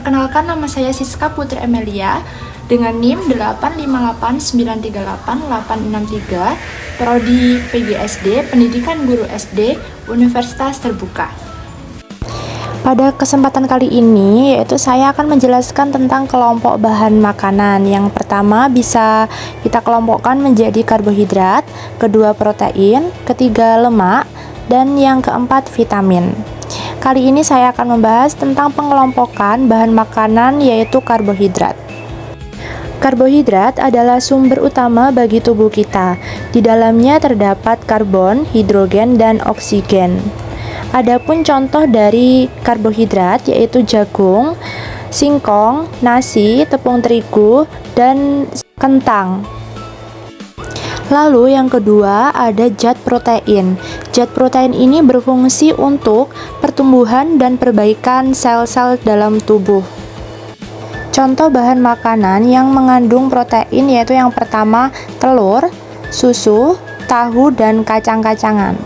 Perkenalkan, nama saya Siska Putri Amelia dengan NIM 858988863, Prodi PGSD, Pendidikan Guru SD, Universitas Terbuka. Pada kesempatan kali ini, yaitu saya akan menjelaskan tentang kelompok bahan makanan. Yang pertama bisa kita kelompokkan menjadi karbohidrat, kedua protein, ketiga lemak, dan yang keempat vitamin. Kali ini saya akan membahas tentang pengelompokan bahan makanan yaitu karbohidrat. Karbohidrat adalah sumber utama bagi tubuh kita. Di dalamnya terdapat karbon, hidrogen, dan oksigen. Adapun contoh dari karbohidrat yaitu jagung, singkong, nasi, tepung terigu, dan kentang. Lalu yang kedua ada zat protein. Zat protein ini berfungsi untuk pertumbuhan dan perbaikan sel-sel dalam tubuh. Contoh bahan makanan yang mengandung protein yaitu yang pertama telur, susu, tahu, dan kacang-kacangan.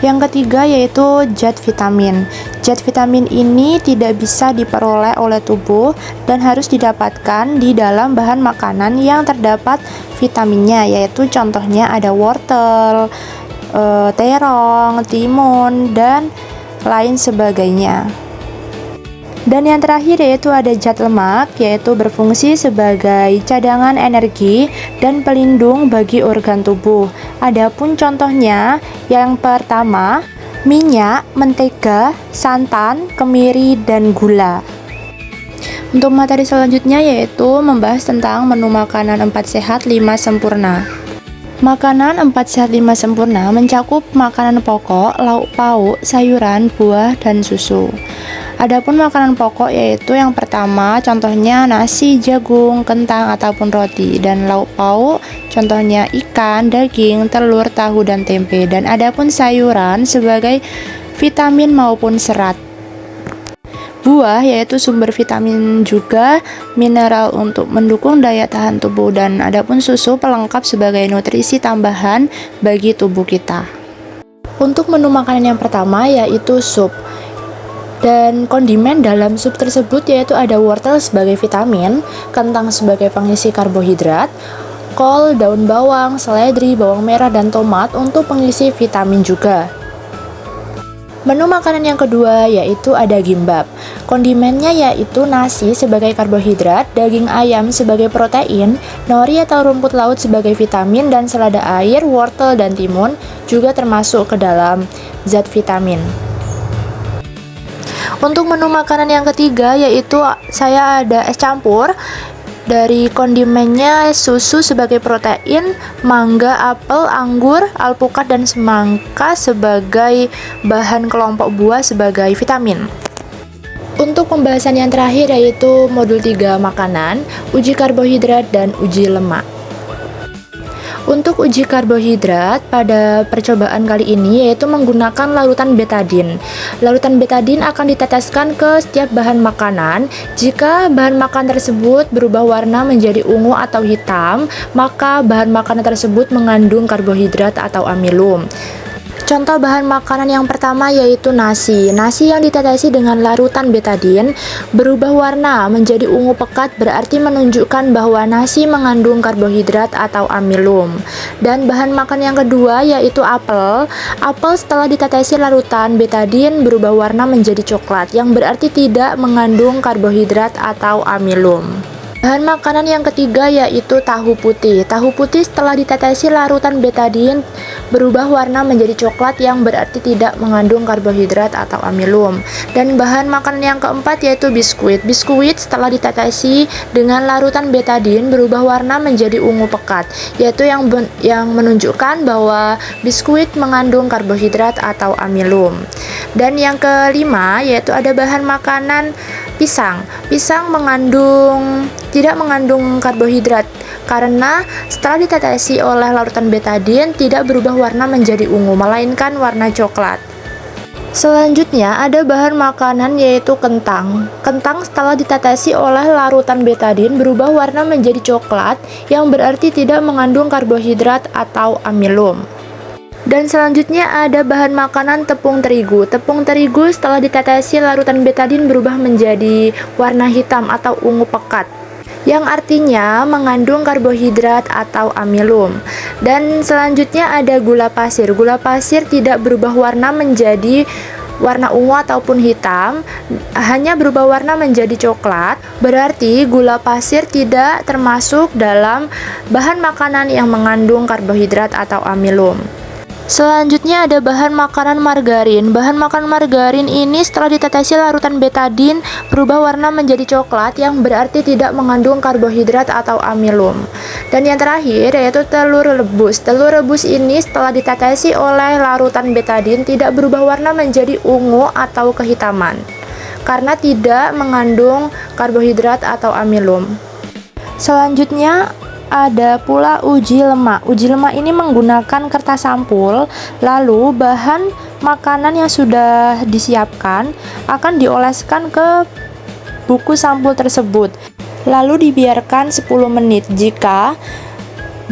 Yang ketiga yaitu zat vitamin. Zat vitamin ini tidak bisa diperoleh oleh tubuh dan harus didapatkan di dalam bahan makanan yang terdapat vitaminnya, yaitu contohnya ada wortel, terong, timun, dan lain sebagainya. Dan yang terakhir yaitu ada zat lemak, yaitu berfungsi sebagai cadangan energi dan pelindung bagi organ tubuh. Adapun contohnya yang pertama, minyak, mentega, santan, kemiri, dan gula. Untuk materi selanjutnya yaitu membahas tentang menu makanan 4 sehat 5 sempurna. Makanan 4 sehat 5 sempurna mencakup makanan pokok, lauk pauk, sayuran, buah, dan susu. Adapun makanan pokok yaitu yang pertama contohnya nasi, jagung, kentang, ataupun roti, dan lauk pauk contohnya ikan, daging, telur, tahu, dan tempe. Dan adapun sayuran sebagai vitamin maupun serat. Buah yaitu sumber vitamin juga mineral untuk mendukung daya tahan tubuh, dan adapun susu pelengkap sebagai nutrisi tambahan bagi tubuh kita. Untuk menu makanan yang pertama yaitu sup. Dan kondimen dalam sup tersebut yaitu ada wortel sebagai vitamin, kentang sebagai pengisi karbohidrat, kol, daun bawang, seledri, bawang merah, dan tomat untuk pengisi vitamin juga. Menu makanan yang kedua yaitu ada gimbap. Kondimennya yaitu nasi sebagai karbohidrat, daging ayam sebagai protein, nori atau rumput laut sebagai vitamin, dan selada air, wortel, dan timun juga termasuk ke dalam zat vitamin. Untuk menu makanan yang ketiga yaitu saya ada es campur. Dari kondimennya susu sebagai protein, mangga, apel, anggur, alpukat, dan semangka sebagai bahan kelompok buah sebagai vitamin. Untuk pembahasan yang terakhir yaitu modul 3 makanan, uji karbohidrat dan uji lemak. Untuk uji karbohidrat pada percobaan kali ini yaitu menggunakan larutan betadin. Larutan betadin akan diteteskan ke setiap bahan makanan. Jika bahan makanan tersebut berubah warna menjadi ungu atau hitam, maka bahan makanan tersebut mengandung karbohidrat atau amilum. Contoh bahan makanan yang pertama yaitu nasi. Nasi yang ditetesi dengan larutan betadin berubah warna menjadi ungu pekat, berarti menunjukkan bahwa nasi mengandung karbohidrat atau amilum. Dan bahan makanan yang kedua yaitu apel. Apel setelah ditetesi larutan betadin berubah warna menjadi coklat, yang berarti tidak mengandung karbohidrat atau amilum. Bahan makanan yang ketiga yaitu tahu putih. Tahu putih setelah ditetesi larutan betadin berubah warna menjadi coklat, yang berarti tidak mengandung karbohidrat atau amilum. Dan bahan makanan yang keempat yaitu biskuit. Biskuit setelah ditetesi dengan larutan betadin berubah warna menjadi ungu pekat, yaitu yang menunjukkan bahwa biskuit mengandung karbohidrat atau amilum. Dan yang kelima yaitu ada bahan makanan pisang. Pisang tidak mengandung karbohidrat karena setelah ditetesi oleh larutan betadin tidak berubah warna menjadi ungu, melainkan warna coklat. Selanjutnya ada bahan makanan yaitu kentang. Kentang setelah ditetesi oleh larutan betadin berubah warna menjadi coklat, yang berarti tidak mengandung karbohidrat atau amilum. Dan selanjutnya ada bahan makanan tepung terigu. Tepung terigu setelah ditetesi larutan betadin berubah menjadi warna hitam atau ungu pekat, yang artinya mengandung karbohidrat atau amilum. Dan selanjutnya ada gula pasir. Gula pasir tidak berubah warna menjadi warna ungu ataupun hitam, hanya berubah warna menjadi coklat. Berarti gula pasir tidak termasuk dalam bahan makanan yang mengandung karbohidrat atau amilum. Selanjutnya ada bahan makanan margarin. Bahan makanan margarin ini setelah ditetesi larutan betadin berubah warna menjadi coklat, yang berarti tidak mengandung karbohidrat atau amilum. Dan yang terakhir yaitu telur rebus. Telur rebus ini setelah ditetesi oleh larutan betadin tidak berubah warna menjadi ungu atau kehitaman, karena tidak mengandung karbohidrat atau amilum. Selanjutnya ada pula uji lemak. Uji lemak ini menggunakan kertas sampul, lalu bahan makanan yang sudah disiapkan akan dioleskan ke buku sampul tersebut, lalu dibiarkan 10 menit. Jika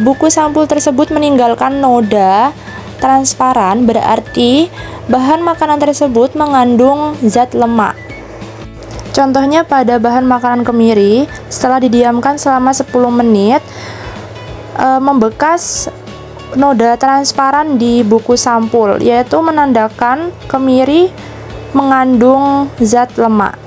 buku sampul tersebut meninggalkan noda transparan, berarti bahan makanan tersebut mengandung zat lemak. Contohnya pada bahan makanan kemiri, setelah didiamkan selama 10 menit, membekas noda transparan di buku sampul, yaitu menandakan kemiri mengandung zat lemak.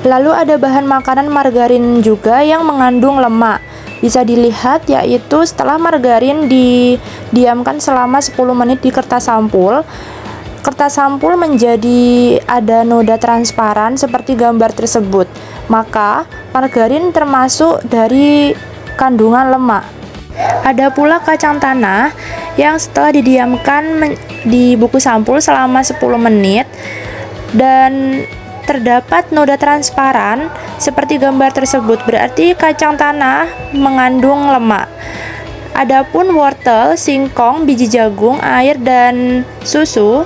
Lalu ada bahan makanan margarin juga yang mengandung lemak. Bisa dilihat yaitu setelah margarin didiamkan selama 10 menit di kertas sampul menjadi ada noda transparan seperti gambar tersebut, maka margarin termasuk dari kandungan lemak. Ada pula kacang tanah yang setelah didiamkan di buku sampul selama 10 menit dan terdapat noda transparan seperti gambar tersebut, berarti kacang tanah mengandung lemak. Adapun wortel, singkong, biji jagung, air, dan susu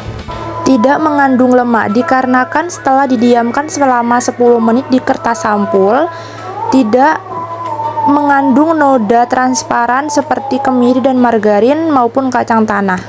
tidak mengandung lemak dikarenakan setelah didiamkan selama 10 menit di kertas sampul tidak mengandung noda transparan seperti kemiri dan margarin maupun kacang tanah.